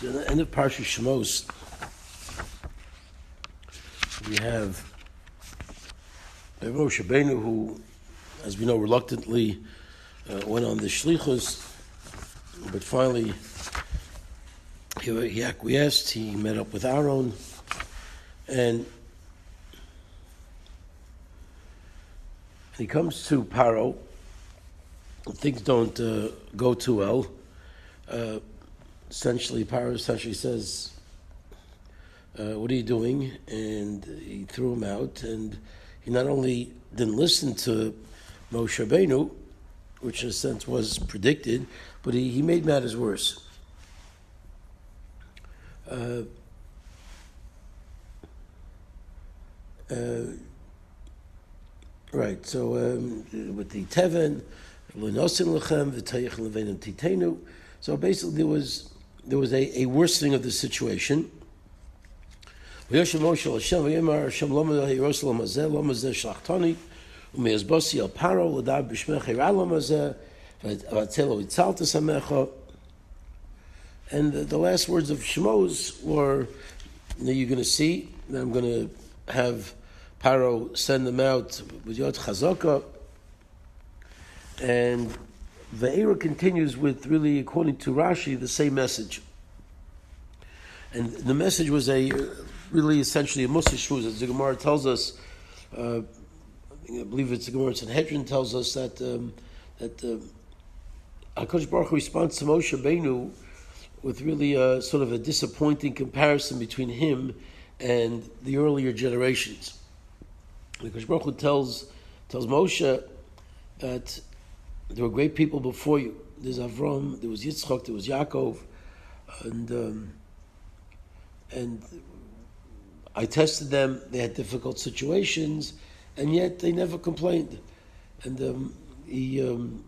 So at the end of Parsha Shmot, we have Avrohom, who, as we know, reluctantly went on the shlichus, but finally he acquiesced. He met up with Aaron, and he comes to Pharaoh. Things don't go too well. Pharaoh says, what are you doing? And he threw him out, and he not only didn't listen to Moshe Rabbeinu, which in a sense was predicted, but he made matters worse. Right, so with the Teven, so basically there was a worsening of the situation. Hashem and the last words of Shmos were, you're going to see that I'm going to have Pharaoh send them out with Yod Chazaka. And the era continues with, really, according to Rashi, the same message. And the message was really essentially a Musar Shmuz. As the Gemara tells us, I believe it's the Gemara Sanhedrin tells us that HaKadosh Baruch Hu responds to Moshe Rabbeinu with really sort of a disappointing comparison between him and the earlier generations. HaKadosh Baruch Hu tells Moshe that there were great people before you. There's Avrohom, there was Yitzchak, there was Yaakov, and I tested them. They had difficult situations, and yet they never complained. And HaKadosh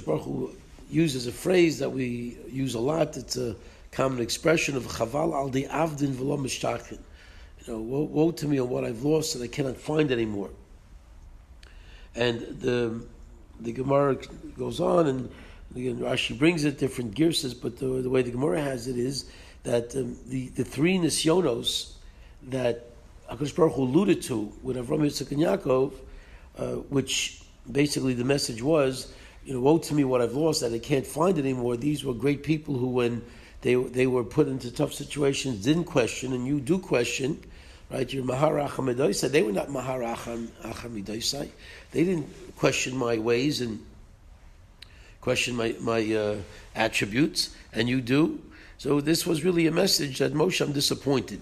Baruch Hu uses a phrase that we use a lot. It's a common expression of Chaval al di avdin v'lo mishtachin. Woe to me on what I've lost and I cannot find anymore. And the Gemara goes on, and again Rashi brings it different girsas, but the way the Gemara has it is that the three nisyonos that HaKadosh Baruch Hu alluded to with Avrohom, Yitzchak, and Yaakov, which basically the message was, woe to me what I've lost that I can't find anymore. These were great people who, when they were put into tough situations, didn't question, and you do question, right? You're Maharach HaMidaisai. They were not Maharach HaMidaisai. They didn't question my ways and question my attributes, and you do. So this was really a message that Moshe, I'm disappointed.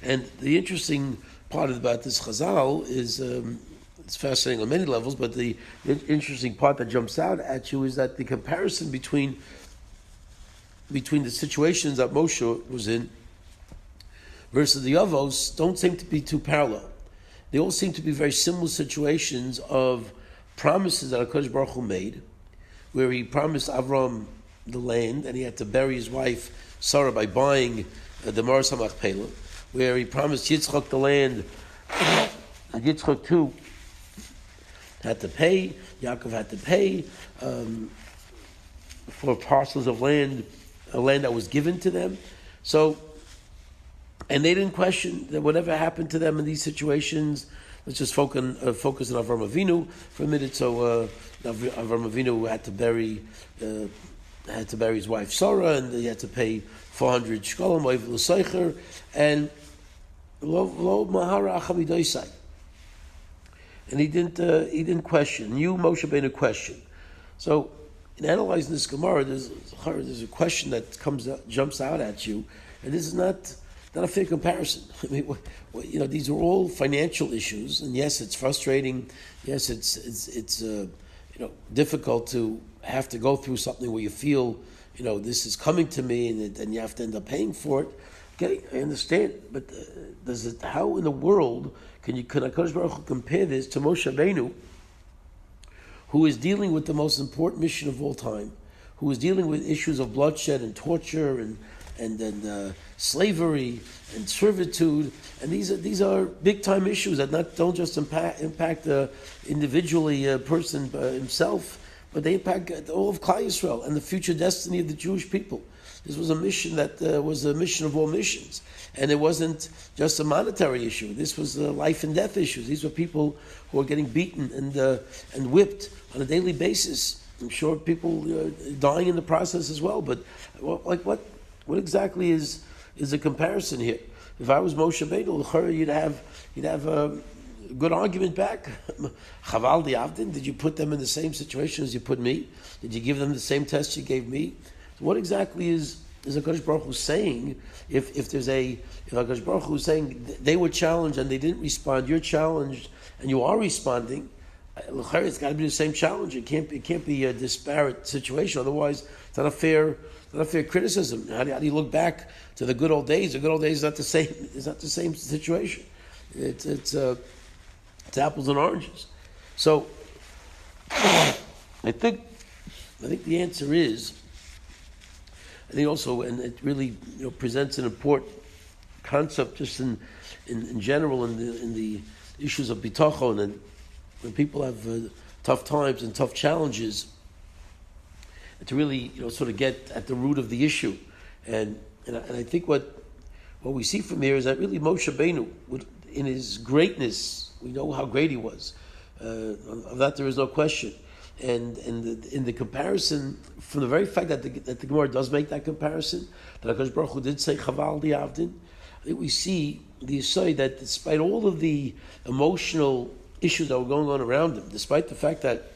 And the interesting part about this Chazal is, it's fascinating on many levels, but the interesting part that jumps out at you is that the comparison between the situations that Moshe was in versus the Avos don't seem to be too parallel. They all seem to be very similar situations of promises that HaKadosh Baruch Hu made, where he promised Avram the land, and he had to bury his wife Sarah by buying the Maras HaMachpelah, where he promised Yitzchak the land, and Yitzchak too had to pay, Yaakov had to pay for parcels of land, a land that was given to them. So, and they didn't question that whatever happened to them in these situations. Let's just focus on Avram Avinu for a minute. So Avram Avinu had to bury his wife Sarah, and he had to pay 400 shkolim over l'seicher, and lo mahara achamidaisai. And he didn't question. You, Moshe Rabbeinu, question. So in analyzing this Gemara, there's a question that jumps out at you, and this is not a fair comparison. I mean, these are all financial issues, and yes, it's frustrating. Yes, it's difficult to have to go through something where you feel, this is coming to me, and you have to end up paying for it. Okay, I understand, but how in the world can HaKadosh Baruch Hu compare this to Moshe Rabbeinu, who is dealing with the most important mission of all time, who is dealing with issues of bloodshed and torture and slavery and servitude, and these are big time issues that don't just impact individually a person himself, but they impact all of Klal Yisrael and the future destiny of the Jewish people. This was a mission that was a mission of all missions. And it wasn't just a monetary issue. This was a life and death issue. These were people who were getting beaten and whipped on a daily basis. I'm sure people dying in the process as well. But what exactly is a comparison here? If I was Moshe Beinu, you'd have a good argument back. Chaval di Avdin, did you put them in the same situation as you put me? Did you give them the same test you gave me? So what exactly is HaKadosh Baruch Hu saying? If HaKadosh Baruch Hu is saying they were challenged and they didn't respond, you're challenged and you are responding, it's got to be the same challenge. It can't be a disparate situation. Otherwise, it's not a fair criticism. How do you look back to the good old days? The good old days is not the same. It's not the same situation. It's apples and oranges. So I think the answer is. I think also, and it really presents an important concept just in general in the issues of bitachon, and when people have tough times and tough challenges, to really sort of get at the root of the issue, and I think what we see from here is that really Moshe Beinu, in his greatness, we know how great he was. Of that there is no question. And in the comparison, from the very fact that the Gemara does make that comparison, that HaKadosh Baruch Hu did say Chaval di Avdin, I think we see the aside that despite all of the emotional issues that were going on around him, despite the fact that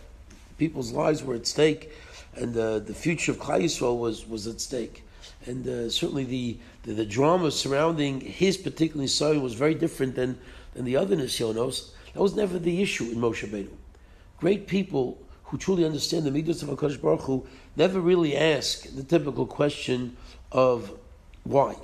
people's lives were at stake and the future of Klal Yisrael was at stake, and certainly the drama surrounding his particular Yisrael was very different than the other Nisyonos. That was never the issue in Moshe Beinu. Great people who truly understand the midos of HaKadosh Baruch Hu never really ask the typical question of why.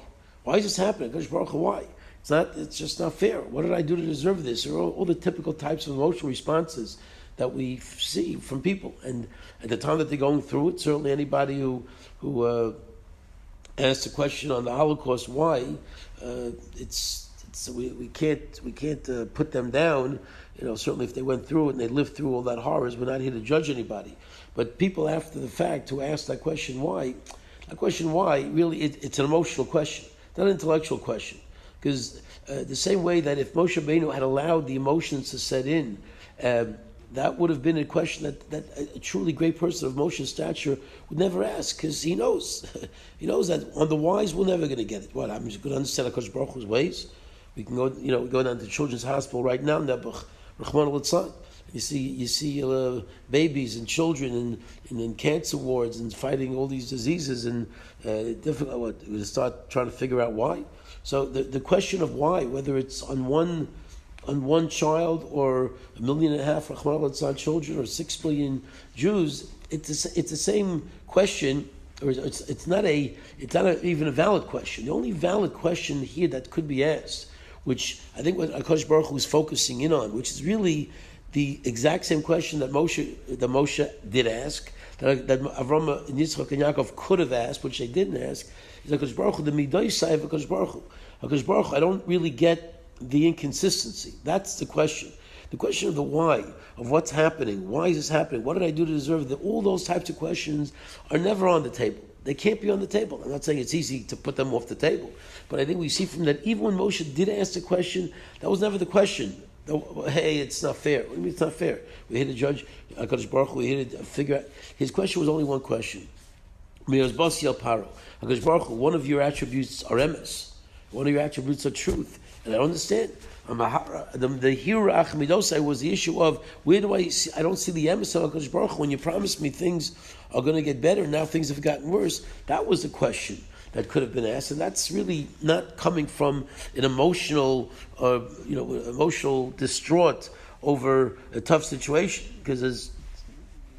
Why is this happening? HaKadosh Baruch Hu, why? It's just not fair. What did I do to deserve this? Or all the typical types of emotional responses that we see from people. And at the time that they're going through it, certainly anybody who asks the question on the Holocaust, why, we can't put them down. Certainly if they went through it and they lived through all that horrors, we're not here to judge anybody. But people after the fact who ask that question why, really it's an emotional question, not an intellectual question. Because the same way that if Moshe Beinu had allowed the emotions to set in, that would have been a question that a truly great person of Moshe's stature would never ask, because he knows that on the whys we're never going to get it. What, I'm just going to understand HaKadosh Baruch Hu's ways? We can go, go down to Children's Hospital right now, Nebuch, Rachman al-Tzad. You see babies and children in cancer wards and fighting all these diseases and difficult. We start trying to figure out why. So the question of why, whether it's on one child or 1.5 million Rachman al-Tzad children or 6 million Jews, it's the same question. Or it's not even a valid question. The only valid question here that could be asked, which I think what HaKadosh Baruch Hu is focusing in on, which is really the exact same question that Moshe did ask, that Avrohom and Yitzchak and Yaakov could have asked, which they didn't ask, is HaKadosh Baruch Hu, the midwives side of HaKadosh Baruch Hu. HaKadosh Baruch Hu, I don't really get the inconsistency. That's the question. The question of the why, of what's happening, why is this happening, what did I do to deserve it, all those types of questions are never on the table. They can't be on the table. I'm not saying it's easy to put them off the table, but I think we see from that even when Moshe did ask the question, that was never the question. Hey, it's not fair. What do you mean it's not fair? We're here to judge HaKadosh Baruch Hu, we're here to figure out. His question was only one question. Pharaoh. HaKadosh Baruch Hu, one of your attributes are emes. One of your attributes are truth. And I don't understand. The Hirach Midosai was the issue of where do I see? I don't see the emes of HaKadosh Baruch Hu. When you promised me things are going to get better, now things have gotten worse. That was the question that could have been asked, and that's really not coming from an emotional distraught over a tough situation. Because as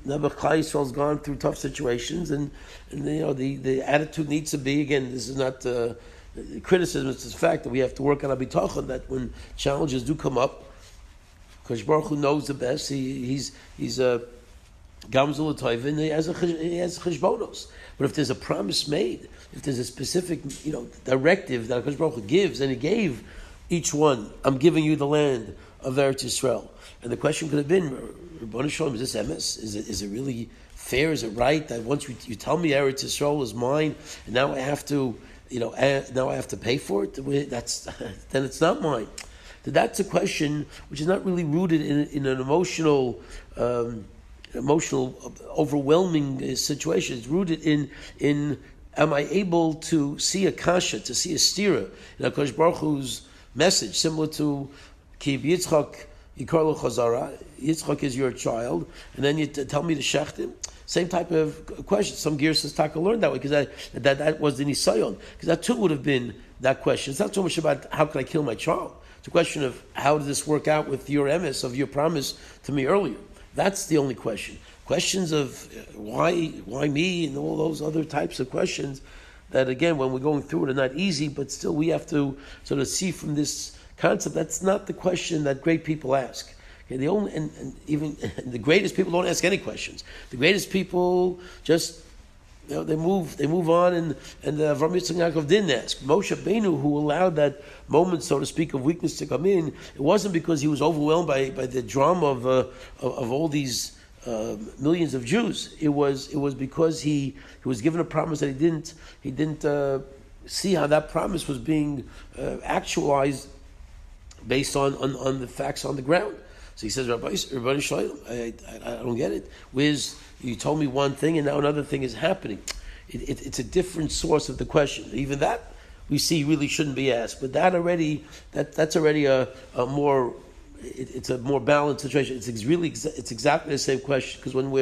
Klal Yisrael's gone through tough situations, and the attitude needs to be, again, this is not criticism, it's the fact that we have to work on our bitachon, that when challenges do come up, because Baruch Hu knows the best, he's Gamzul Toivin, he has cheshbonos. But if there's a promise made, if there's a specific directive that HaKadosh Baruch Hu gives, and he gave each one, I'm giving you the land of Eretz Yisrael. And the question could have been, Rabbanu Shalom, is this emes? Is it really fair? Is it right that once you tell me Eretz Yisrael is mine, and now I have to, now I have to pay for it? Then it's not mine. That's a question which is not really rooted in an emotional, overwhelming situation. It's rooted in am I able to see a kasha, to see a stira in HaKadosh Baruch Hu's message, similar to Ki Yitzchak Yikar Lo Chazara. Yitzchak is your child, and then you tell me to shecht him. Same type of question. Some Girsas Taka learned that way because that was the nisayon. Because that too would have been that question. It's not so much about how can I kill my child. It's a question of how does this work out with your emes of your promise to me earlier. That's the only question. Questions of why me and all those other types of questions that, again, when we're going through it, are not easy, but still we have to sort of see from this concept that's not the question that great people ask. Okay, even the greatest people don't ask any questions. The greatest people just they move on, and Avrohom Yitzchak Yaakov didn't ask. Moshe Rabbeinu, who allowed that moment, so to speak, of weakness to come in, it wasn't because he was overwhelmed by the drama of all these millions of Jews. It was because he was given a promise that he didn't see how that promise was being actualized based on the facts on the ground. So he says, Rabbi Shalom, I don't get it. You told me one thing and now another thing is happening. It's a different source of the question. Even that we see really shouldn't be asked. But that's already a more it's a more balanced situation. It's exactly the same question, because when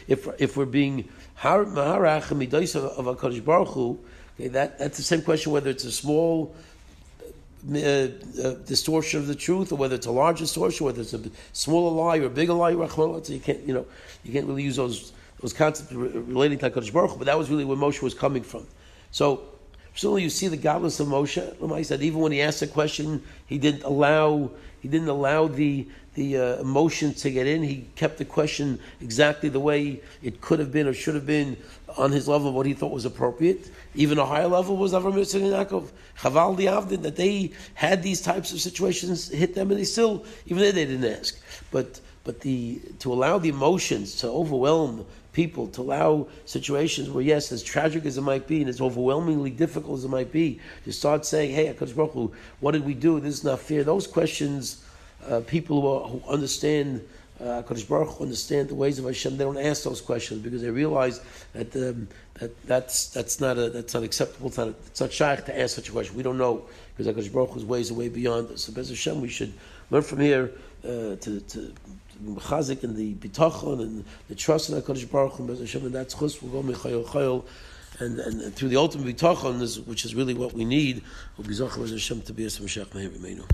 if we're being maharach and midos of HaKadosh Baruch Hu, okay, that's the same question whether it's a small distortion of the truth, or whether it's a large distortion, whether it's a smaller lie or a bigger lie. So you can't really use those concepts relating to HaKadosh Baruch Hu, but that was really where Moshe was coming from. So certainly you see the godless of Moshe. Lamai said even when he asked a question, he didn't allow the emotions to get in. He kept the question exactly the way it could have been or should have been on his level of what he thought was appropriate. Even a higher level was Avrohom Yitzchak and Yaakov, Chaval Diavdin, that they had these types of situations hit them, and they still, even they didn't ask. But to allow the emotions to overwhelm people, to allow situations where, yes, as tragic as it might be and as overwhelmingly difficult as it might be, to start saying, hey, HaKadosh Baruch Hu, what did we do? This is not fair. Those questions, people who understand HaKadosh Baruch Hu, understand the ways of Hashem, they don't ask those questions because they realize that that's not acceptable. It's not shaykh to ask such a question. We don't know, because HaKadosh Baruch Hu's ways are way beyond us. So Bez Hashem, we should learn from here to chazik and the bitachon and the trust in HaKadosh Baruch Hu, Bez Hashem, and that's chus. We'll go mechayil chayil, and through the ultimate bitachon, which is really what we need, we'll be zocher Bez Hashem to be a Meshach Meher B'meinu.